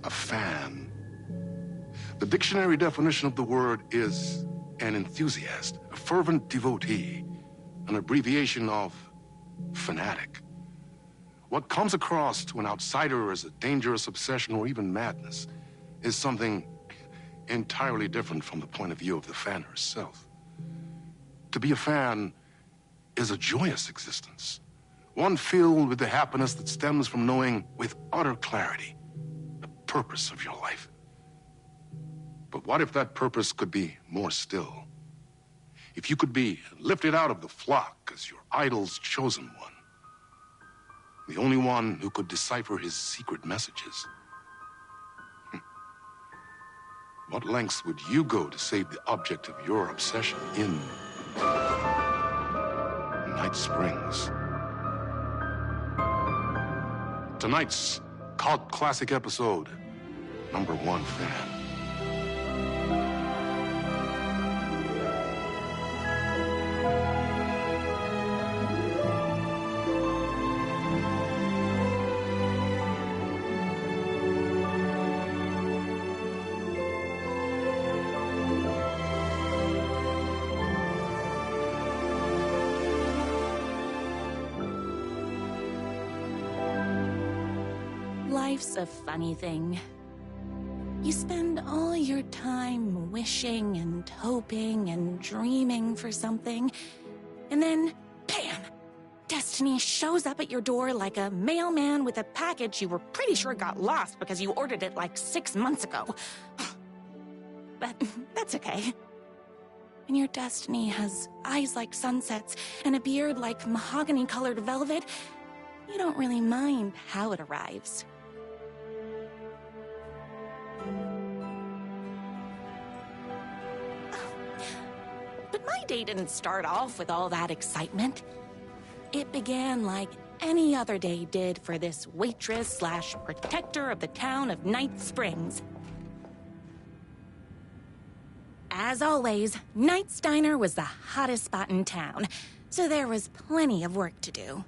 a fan. The dictionary definition of the word is an enthusiast, a fervent devotee, an abbreviation of fanatic. What comes across to an outsider as a dangerous obsession or even madness is something entirely different from the point of view of the fan herself. To be a fan is a joyous existence, one filled with the happiness that stems from knowing with utter clarity the purpose of your life. But what if that purpose could be more still? If you could be lifted out of the flock as your idol's chosen one, the only one who could decipher his secret messages. What lengths would you go to save the object of your obsession in Night Springs? Tonight's cult classic episode, #1 fan. Life's a funny thing. You spend all your time wishing and hoping and dreaming for something, and then, bam! Destiny shows up at your door like a mailman with a package you were pretty sure got lost because you ordered it like 6 months ago. But that's okay. When your destiny has eyes like sunsets and a beard like mahogany-colored velvet, you don't really mind how it arrives. But my day didn't start off with all that excitement. It began like any other day did for this waitress/protector of the town of Night Springs. As always, Knight's Diner was the hottest spot in town, so there was plenty of work to do.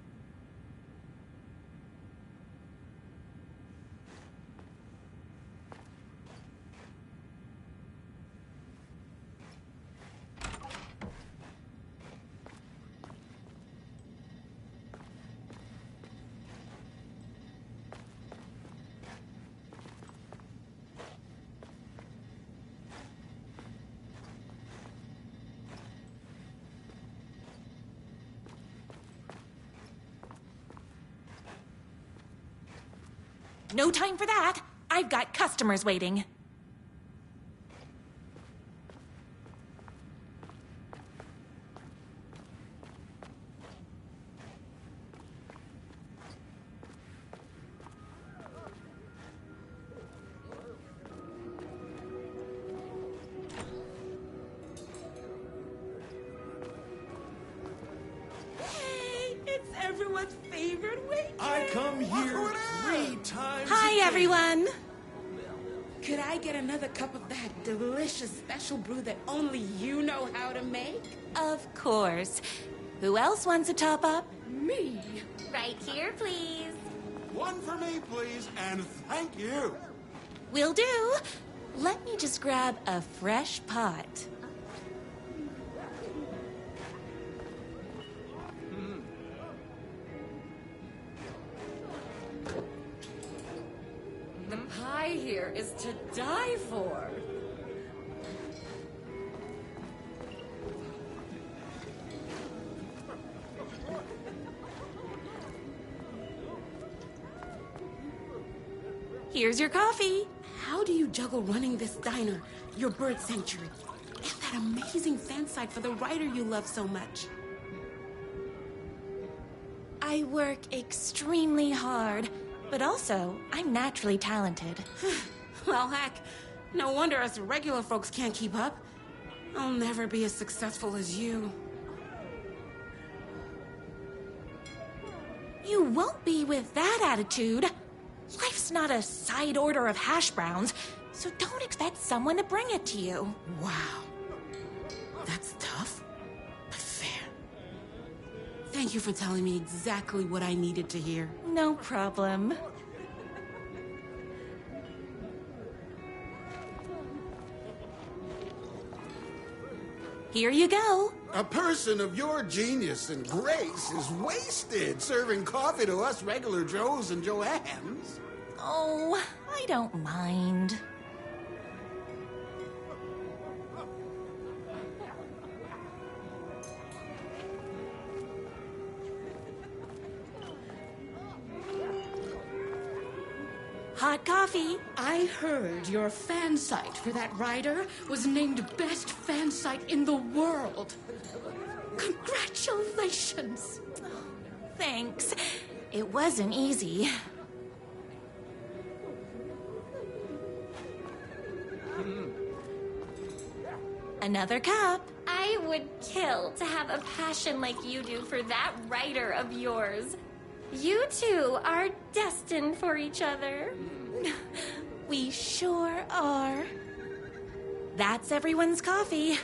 No time for that. I've got customers waiting. Hey, it's everyone's favorite waitress. I come here 3 times. Hi, everyone. Could I get another cup of that delicious special brew that only you know how to make? Of course. Who else wants a top-up? Me. Right here, please. One for me, please, and thank you. Will do. Let me just grab a fresh pot. The pie here is to die for. Here's your coffee. How do you juggle running this diner, your bird sanctuary, and that amazing fan site for the writer you love so much? I work extremely hard, but also I'm naturally talented. Well, heck, no wonder us regular folks can't keep up. I'll never be as successful as you. You won't be with that attitude. Life's not a side order of hash browns, so don't expect someone to bring it to you. Wow. That's tough, but fair. Thank you for telling me exactly what I needed to hear. No problem. Here you go. A person of your genius and grace is wasted serving coffee to us regular Joes and Joannes. Oh, I don't mind. Hot coffee. I heard your fan site for that rider was named best fan site in the world. Congratulations. Thanks. It wasn't easy. Another cup. I would kill to have a passion like you do for that writer of yours. You two are destined for each other. We sure are. That's everyone's coffee.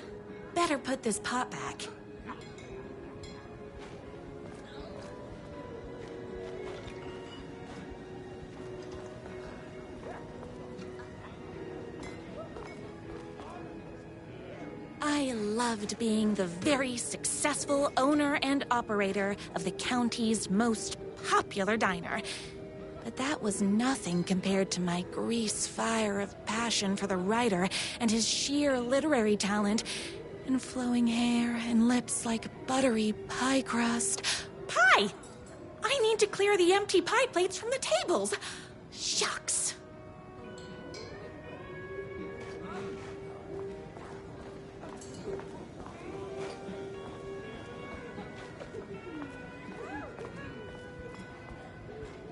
Better put this pot back. I loved being the very successful owner and operator of the county's most popular diner. But that was nothing compared to my grease fire of passion for the writer and his sheer literary talent, and flowing hair and lips like buttery pie crust. Pie! I need to clear the empty pie plates from the tables. Shucks.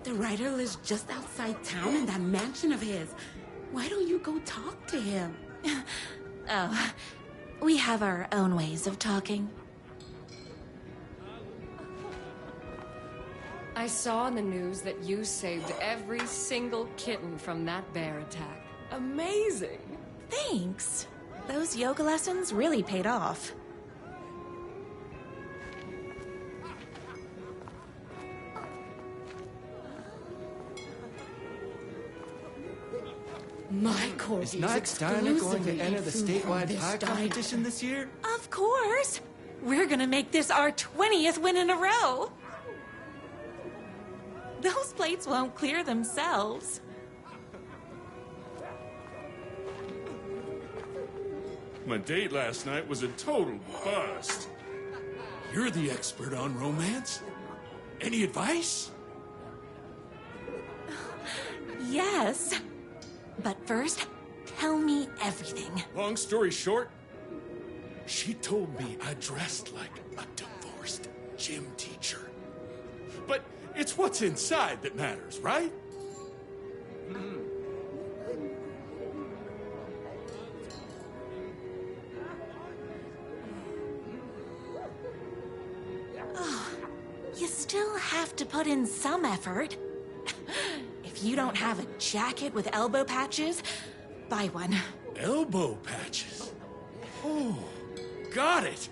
The writer lives just outside town in that mansion of his. Why don't you go talk to him? Oh, we have our own ways of talking. I saw in the news that you saved every single kitten from that bear attack. Amazing! Thanks. Those yoga lessons really paid off. My Corby Is Knight's Diner going to enter the statewide pie diner. competition this year? Of course! We're gonna make this our 20th win in a row! Those plates won't clear themselves. My date last night was a total bust. You're the expert on romance. Any advice? Yes. But first, tell me everything. Long story short, she told me I dressed like a divorced gym teacher. But it's what's inside that matters, right? You still have to put in some effort. If you don't have a jacket with elbow patches, buy one. Elbow patches. Oh, got it.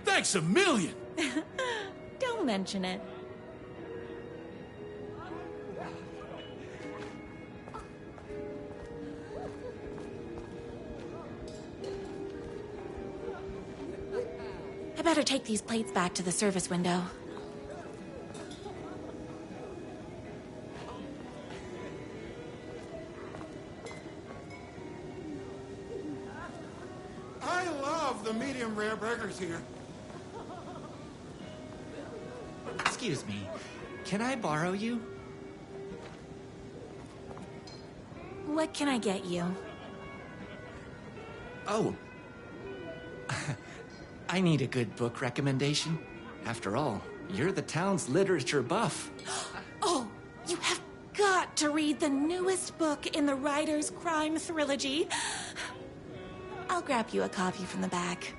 Thanks a million. Don't mention it. I better take these plates back to the service window. I love the medium rare burgers here. Excuse me, can I borrow you? What can I get you? Oh. I need a good book recommendation. After all, you're the town's literature buff. Oh, you have got to read the newest book in the Writer's Crime Trilogy. I'll grab you a copy from the back.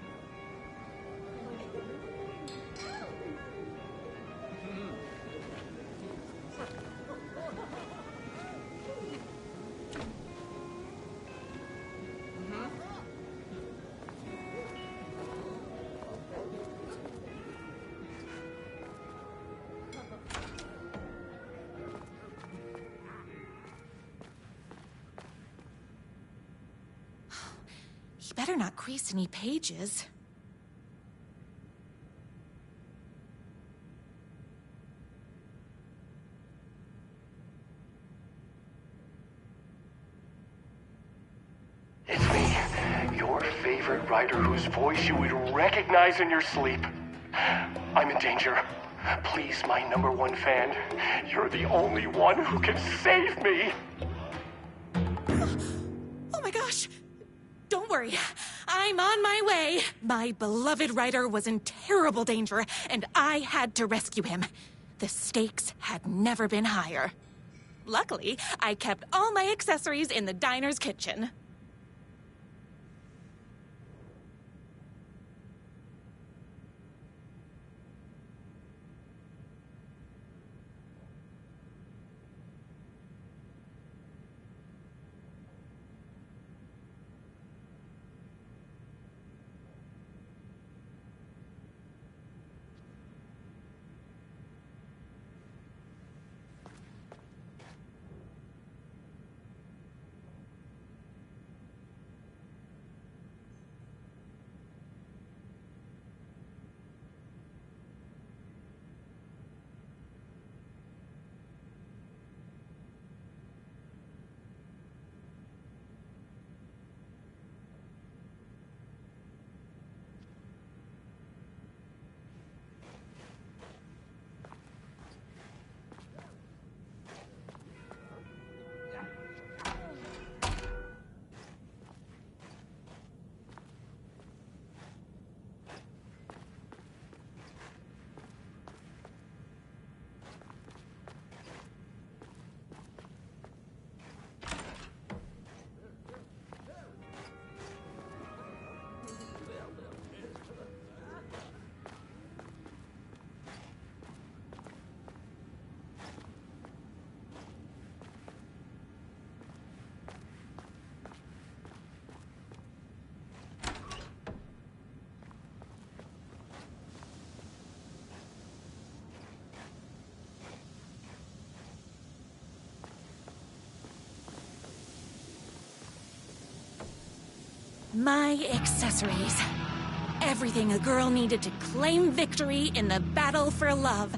He better not crease any pages. your favorite writer whose voice you would recognize in your sleep. I'm in danger. Please, my #1 fan, you're the only one who can save me. Oh my gosh! Don't worry. I'm on my way. My beloved writer was in terrible danger, and I had to rescue him. The stakes had never been higher. Luckily, I kept all my accessories in the diner's kitchen. My accessories. Everything a girl needed to claim victory in the battle for love.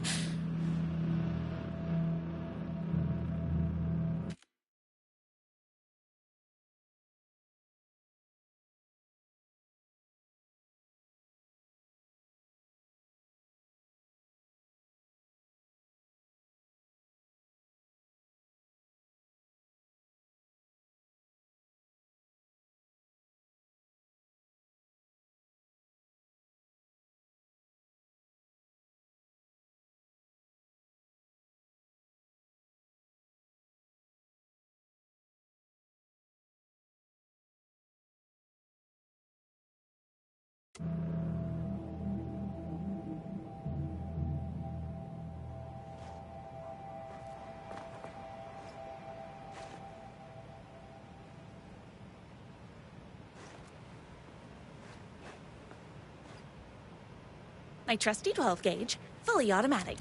My trusty 12 gauge, fully automatic.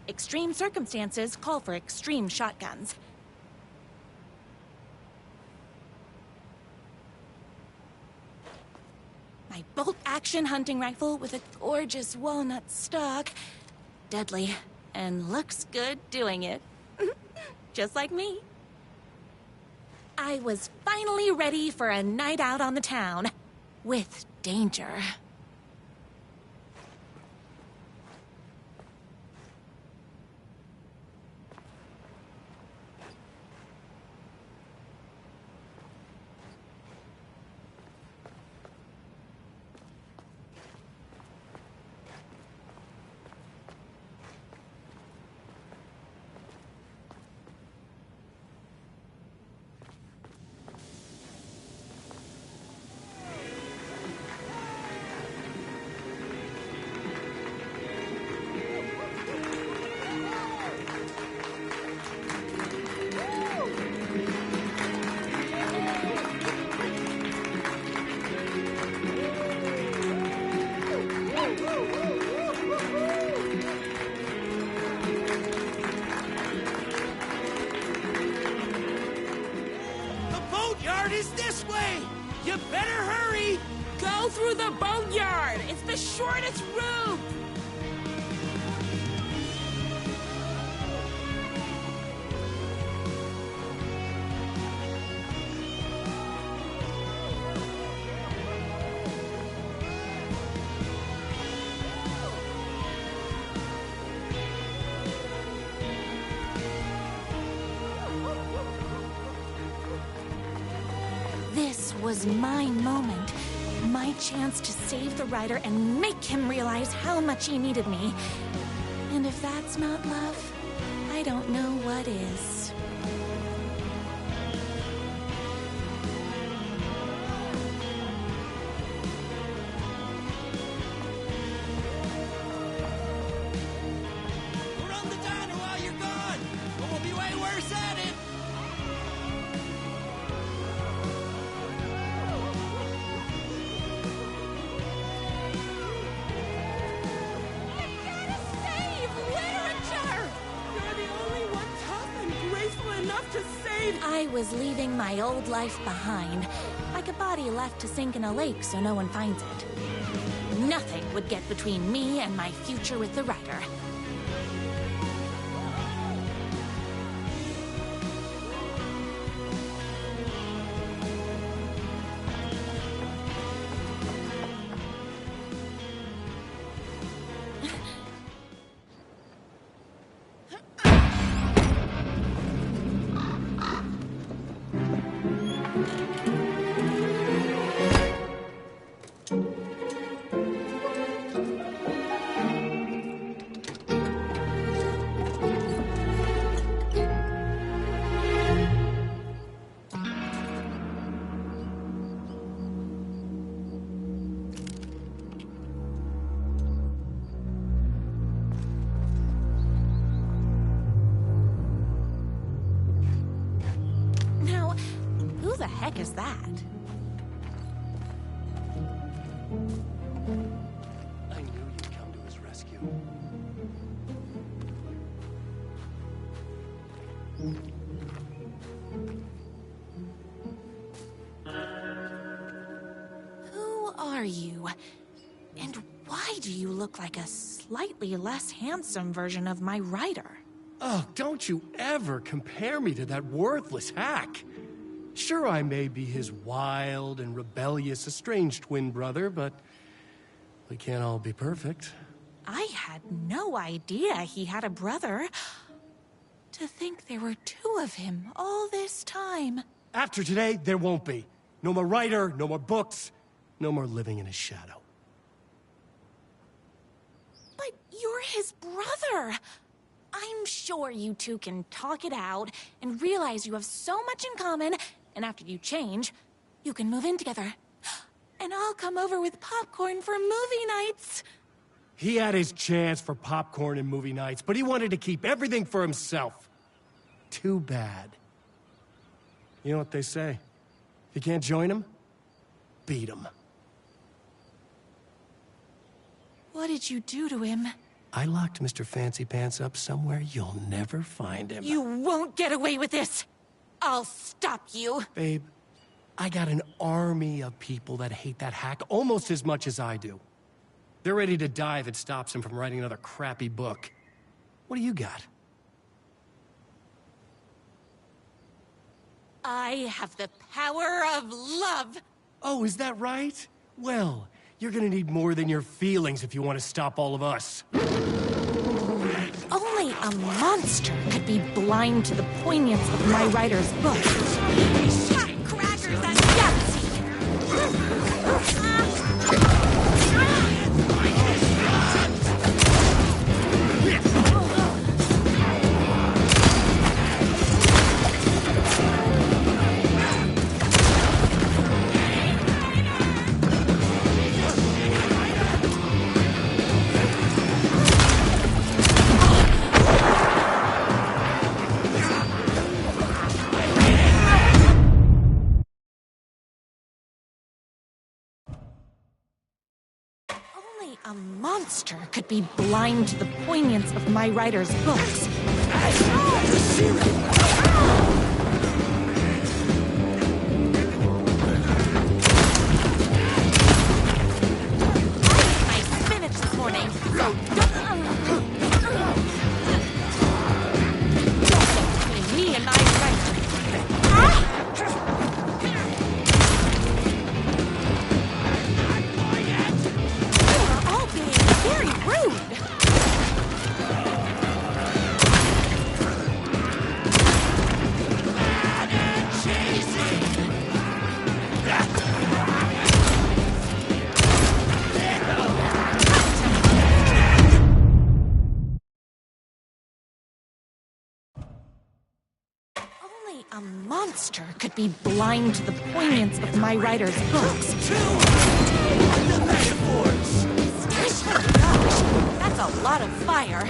Extreme circumstances call for extreme shotguns. My bolt-action hunting rifle with a gorgeous walnut stock. Deadly, and looks good doing it. Just like me. I was finally ready for a night out on the town. With danger. This way! You better hurry! Go through the boatyard! It's the shortest route! was my moment. My chance to save the writer and make him realize how much he needed me. And if that's not love, I don't know what is. We'll run the diner while you're gone, but we'll be way worse at it. I was leaving my old life behind, like a body left to sink in a lake so no one finds it. Nothing would get between me and my future with the writer. Who the heck is that? I knew you'd come to his rescue. Who are you? And why do you look like a slightly less handsome version of my writer? Oh, don't you ever compare me to that worthless hack. Sure, I may be his wild and rebellious estranged twin brother, but we can't all be perfect. I had no idea he had a brother. To think there were two of him all this time. After today, there won't be. No more writer, no more books, no more living in his shadow. But you're his brother. I'm sure you two can talk it out and realize you have so much in common, and after you change, you can move in together. And I'll come over with popcorn for movie nights. He had his chance for popcorn and movie nights, but he wanted to keep everything for himself. Too bad. You know what they say? If you can't join him, beat him. What did you do to him? I locked Mr. Fancy Pants up somewhere you'll never find him. You won't get away with this. I'll stop you. Babe, I got an army of people that hate that hack almost as much as I do. They're ready to die if it stops him from writing another crappy book. What do you got? I have the power of love. Oh, is that right? Well, you're gonna need more than your feelings if you want to stop all of us. Only a monster could be blind to the poignance of my writer's book. Shot crackers at Yahtzee! A monster could be blind to the poignance of my writer's books. I ate my spinach this morning, so don't between me and my writer. Very rude. A monster could be blind to the poignance of my writer's books. The metaphors! Gosh, that's a lot of fire.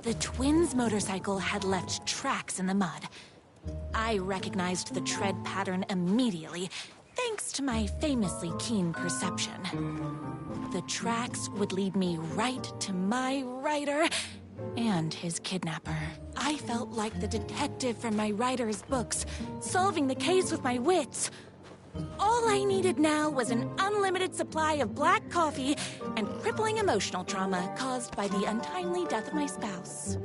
The twins' motorcycle had left tracks in the mud. I recognized the tread pattern immediately, thanks to my famously keen perception. The tracks would lead me right to my writer and his kidnapper. I felt like the detective from my writer's books, solving the case with my wits. All I needed now was an unlimited supply of black coffee and crippling emotional trauma caused by the untimely death of my spouse.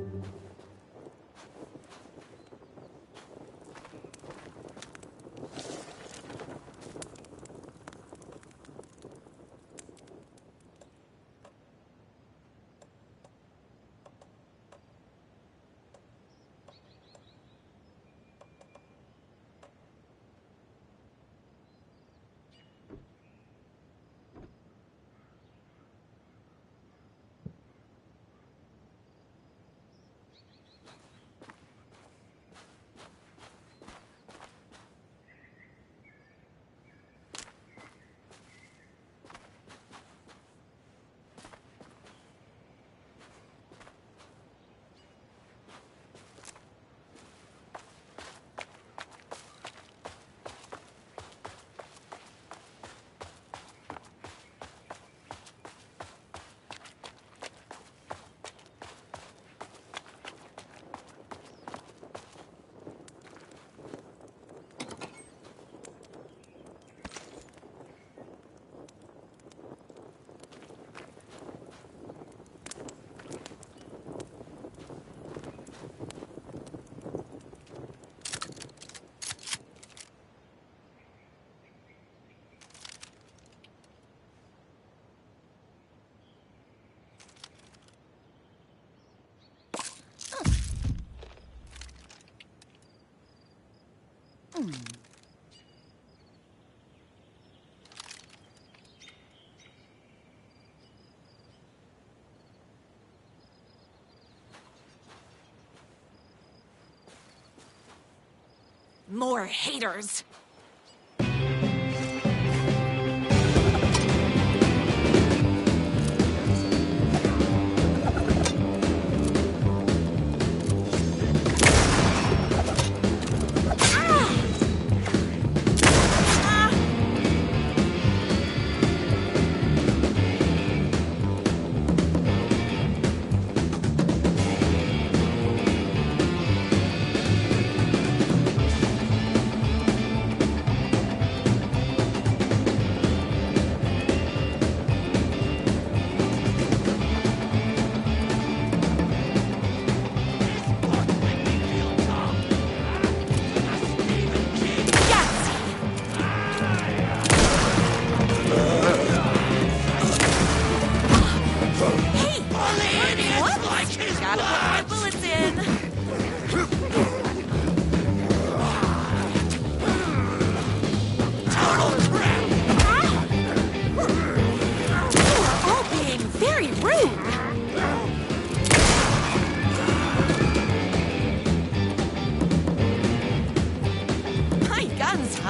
More haters.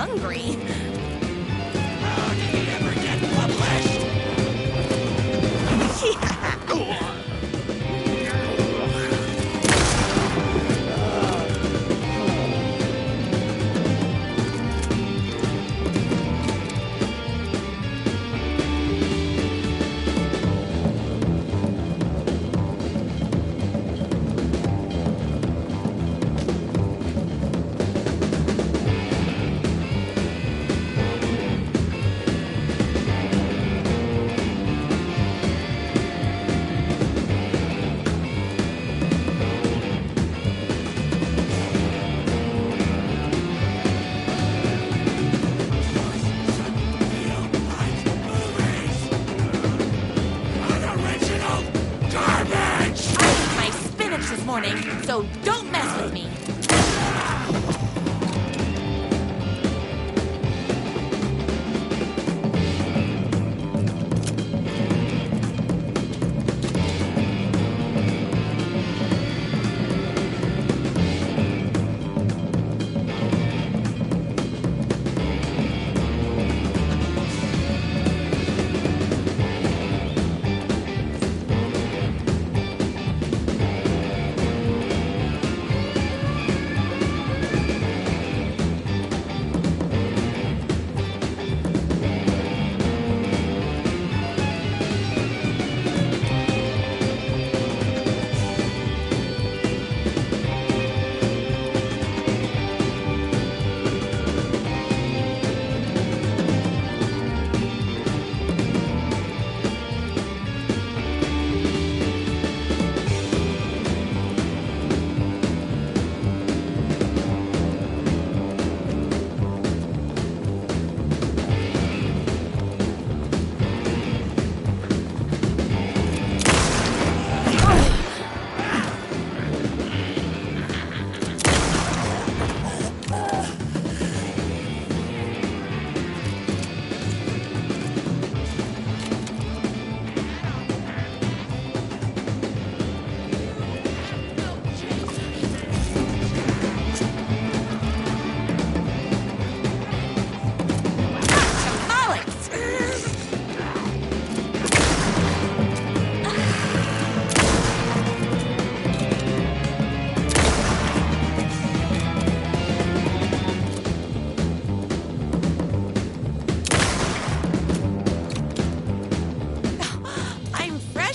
hungry. Oh, did he ever get published? This morning, so don't mess with me.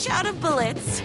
Out of bullets.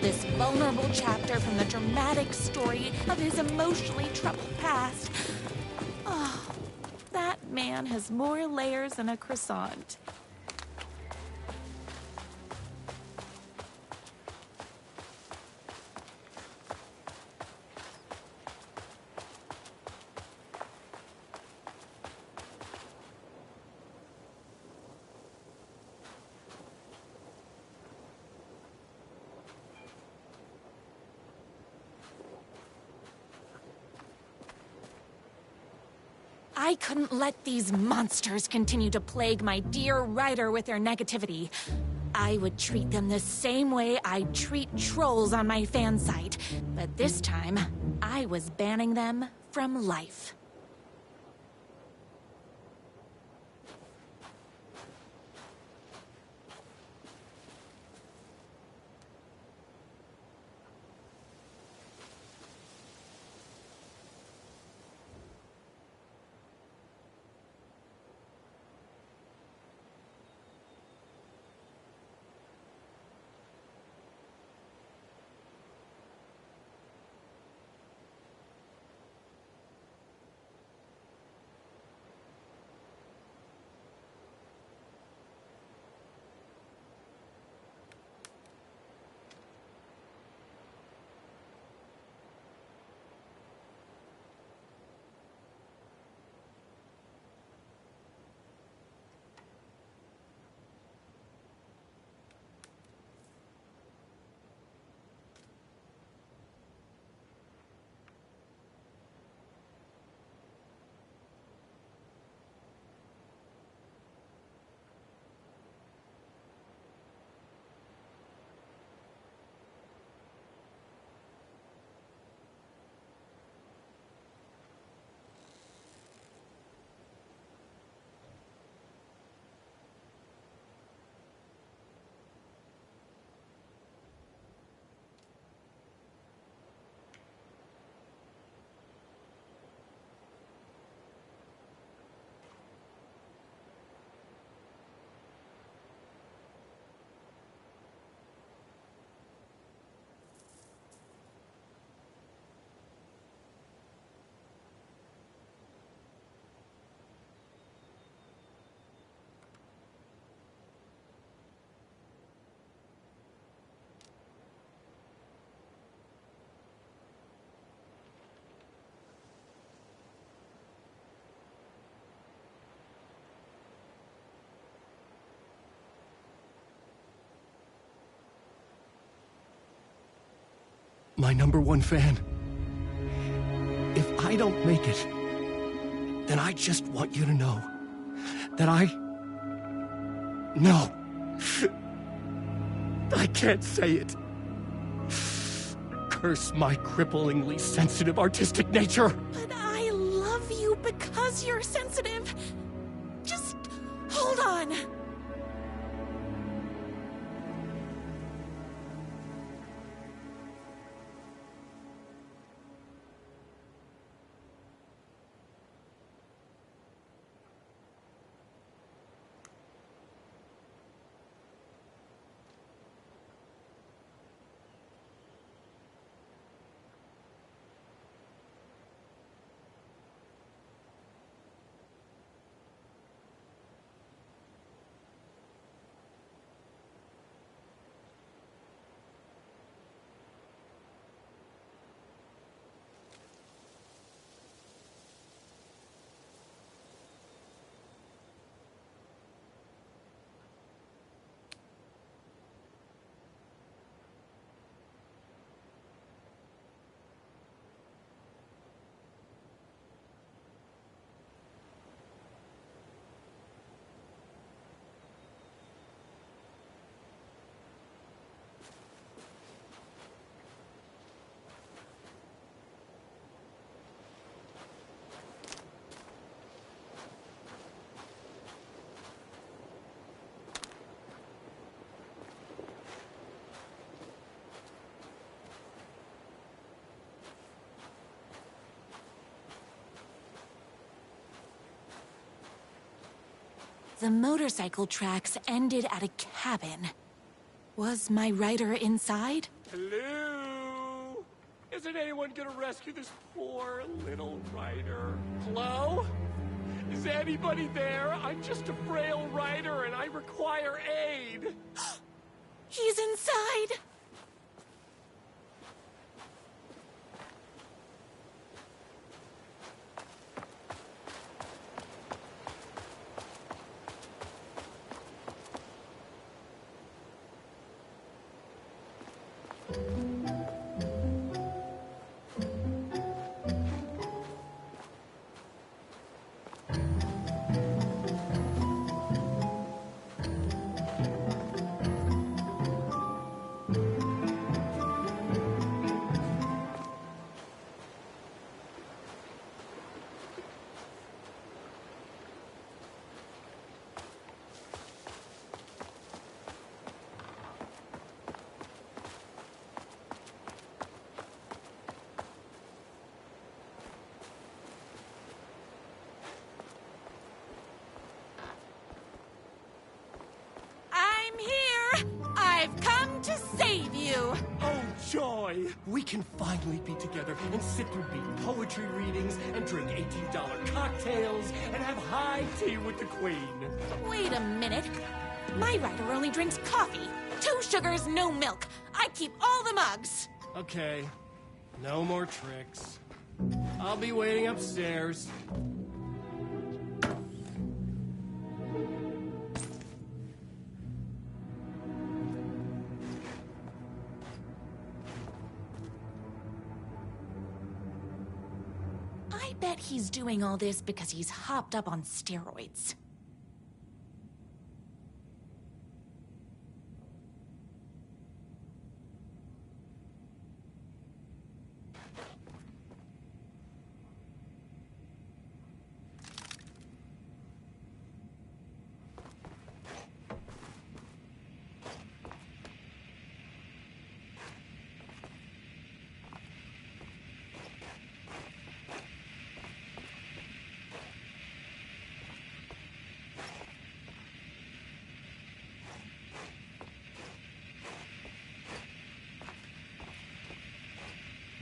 This vulnerable chapter from the dramatic story of his emotionally troubled past. Oh, that man has more layers than a croissant. I couldn't let these monsters continue to plague my dear writer with their negativity. I would treat them the same way I'd treat trolls on my fan site. But this time, I was banning them from life. My #1 fan. If I don't make it, then I just want you to know that No. I can't say it. Curse my cripplingly sensitive artistic nature. But I love you because you're sensitive. Just hold on. The motorcycle tracks ended at a cabin. Was my writer inside? Hello? Isn't anyone gonna rescue this poor little writer? Hello? Is anybody there? I'm just a frail writer and I require aid. He's inside! joy! We can finally be together and sit through beat poetry readings and drink $18 cocktails and have high tea with the Queen. Wait a minute. My writer only drinks coffee. 2 sugars, no milk. I keep all the mugs. Okay, no more tricks. I'll be waiting upstairs. I bet he's doing all this because he's hopped up on steroids.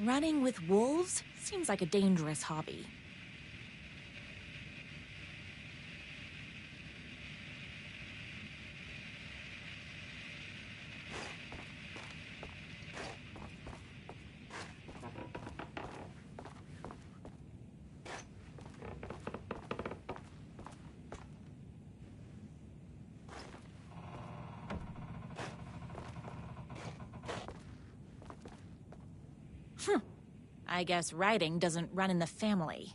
Running with wolves seems like a dangerous hobby. I guess writing doesn't run in the family.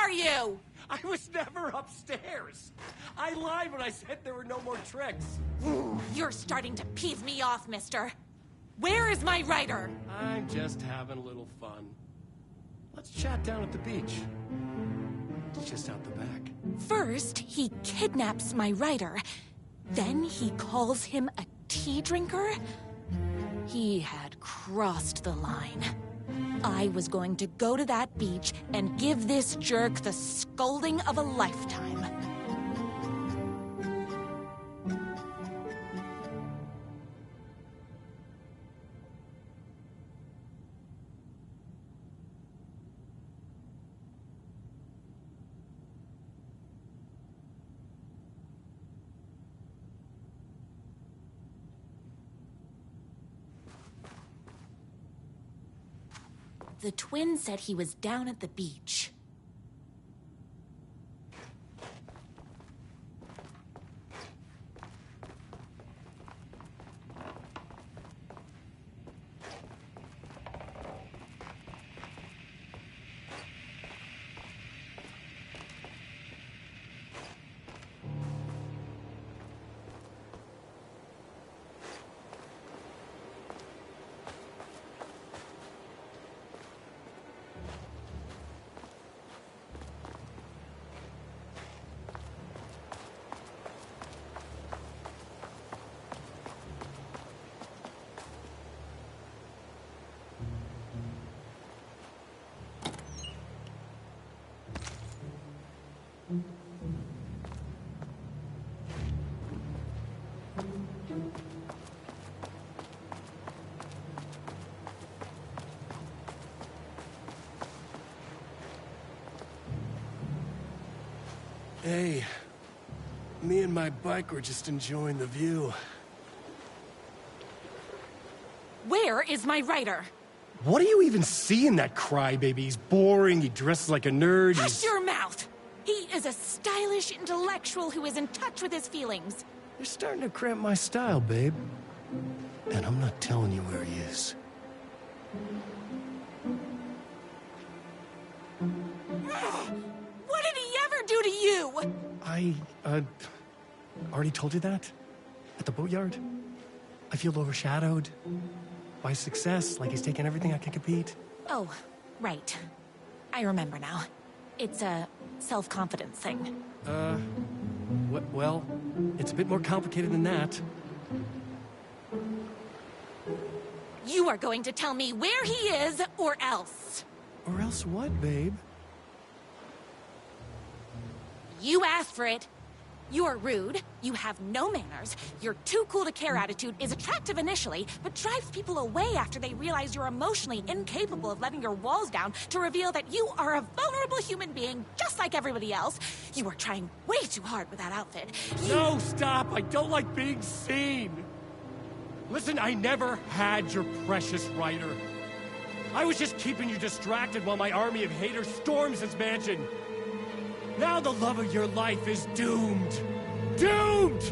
Are you? I was never upstairs. I lied when I said there were no more tricks. You're starting to piss me off, mister. Where is my writer? I'm just having a little fun. Let's chat down at the beach. It's just out the back. First, he kidnaps my writer. Then he calls him a tea drinker. He had crossed the line. I was going to go to that beach and give this jerk the scolding of a lifetime. The twin said he was down at the beach. Hey, me and my bike were just enjoying the view. Where is my writer? What do you even see in that crybaby? He's boring, he dresses like a nerd, Hush your mouth! He is a stylish intellectual who is in touch with his feelings. You're starting to cramp my style, babe. And I'm not telling you where he is. What did he ever do to you? I, already told you that? At the boatyard? I feel overshadowed by success, like he's taking everything I can compete. Oh, right. I remember now. It's a self-confidence thing. Well, it's a bit more complicated than that. You are going to tell me where he is, or else. Or else what, babe? You asked for it. You're rude, you have no manners, your too cool to care attitude is attractive initially, but drives people away after they realize you're emotionally incapable of letting your walls down to reveal that you are a vulnerable human being just like everybody else. You are trying way too hard with that outfit. No, stop! I don't like being seen! Listen, I never had your precious writer. I was just keeping you distracted while my army of haters storms his mansion. Now the love of your life is doomed. Doomed!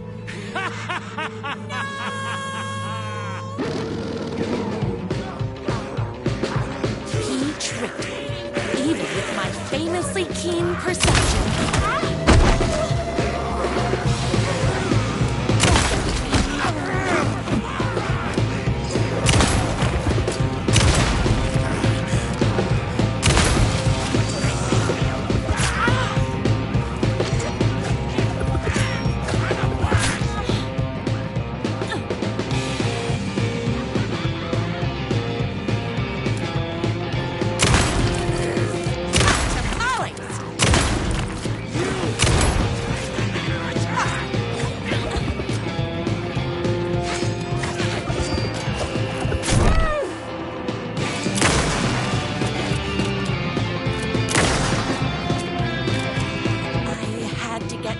He tricked me, even with my famously keen perception.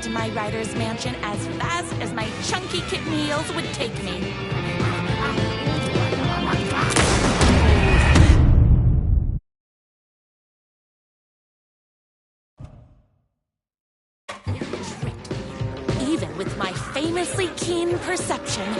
My writer's mansion as fast as my chunky kitten heels would take me. You tricked me, even with my famously keen perception.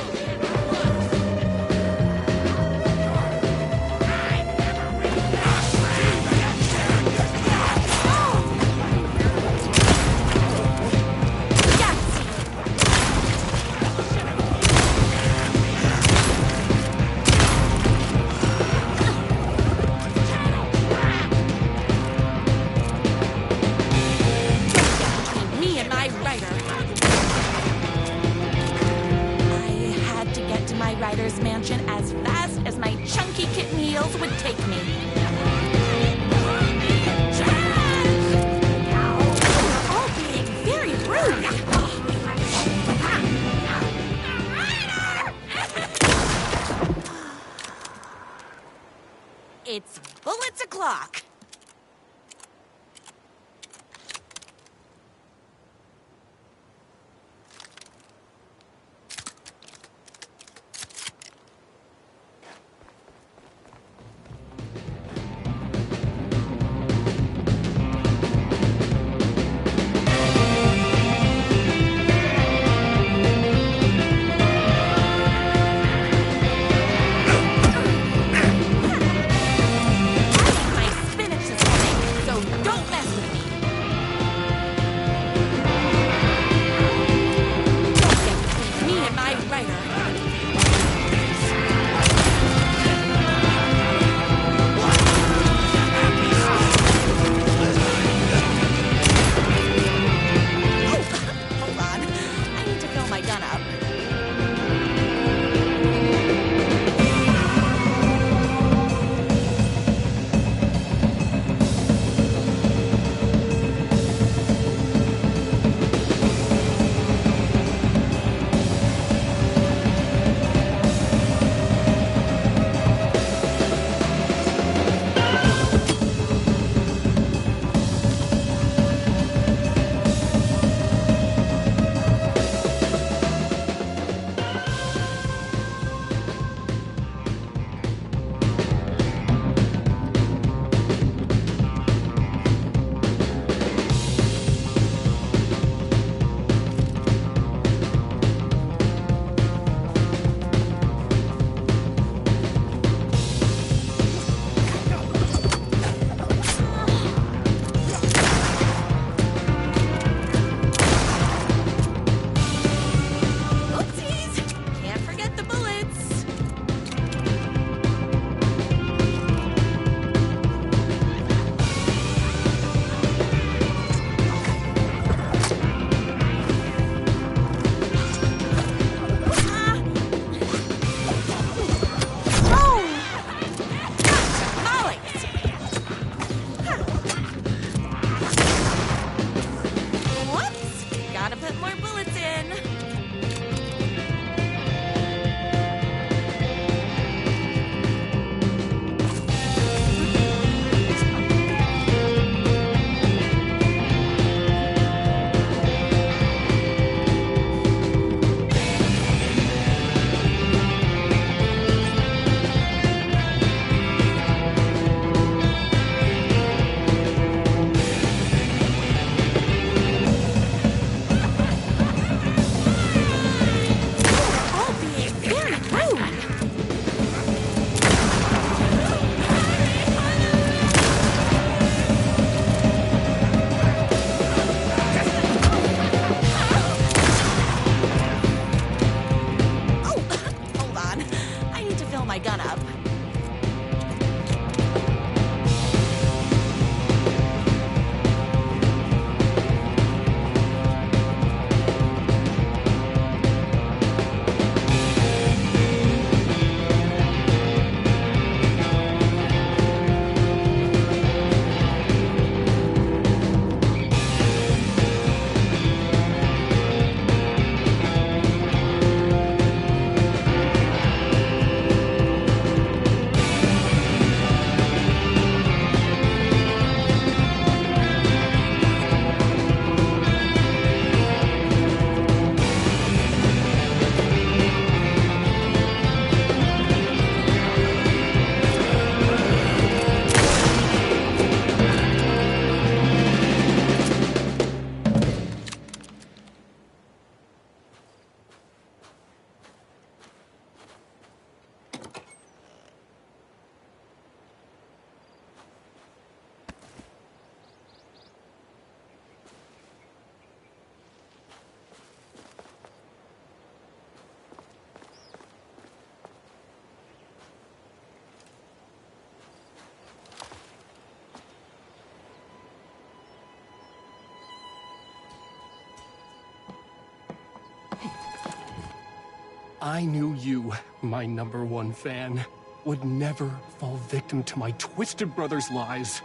I knew you, my #1 fan, would never fall victim to my twisted brother's lies.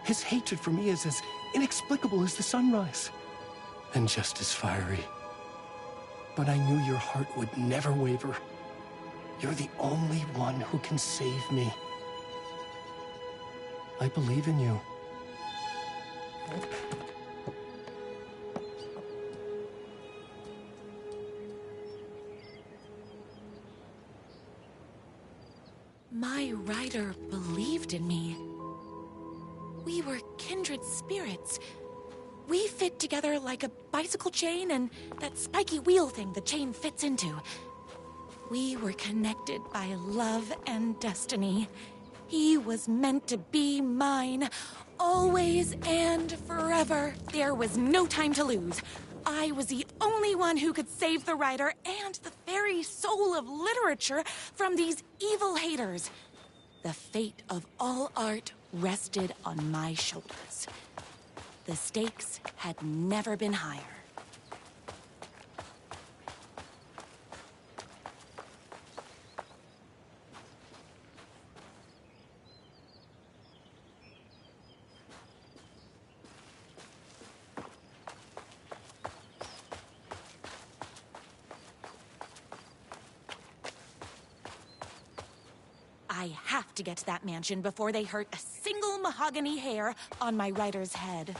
His hatred for me is as inexplicable as the sunrise, and just as fiery. But I knew your heart would never waver. You're the only one who can save me. I believe in you. My writer believed in me. We were kindred spirits. We fit together like a bicycle chain and that spiky wheel thing the chain fits into. We were connected by love and destiny. He was meant to be mine, always and forever. There was no time to lose. I was the only one who could save the writer and the very soul of literature from these evil haters. The fate of all art rested on my shoulders. The stakes had never been higher. I have to get to that mansion before they hurt a single mahogany hair on my writer's head.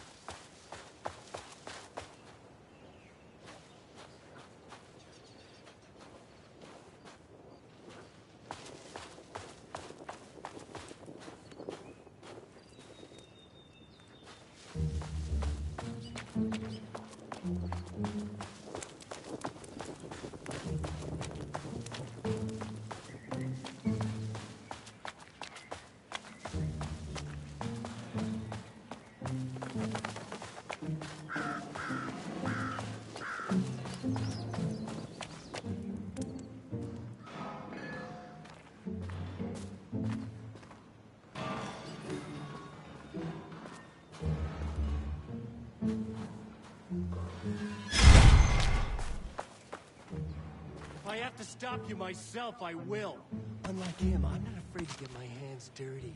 If I have to stop you myself, I will. Unlike him, I'm not afraid to get my hands dirty.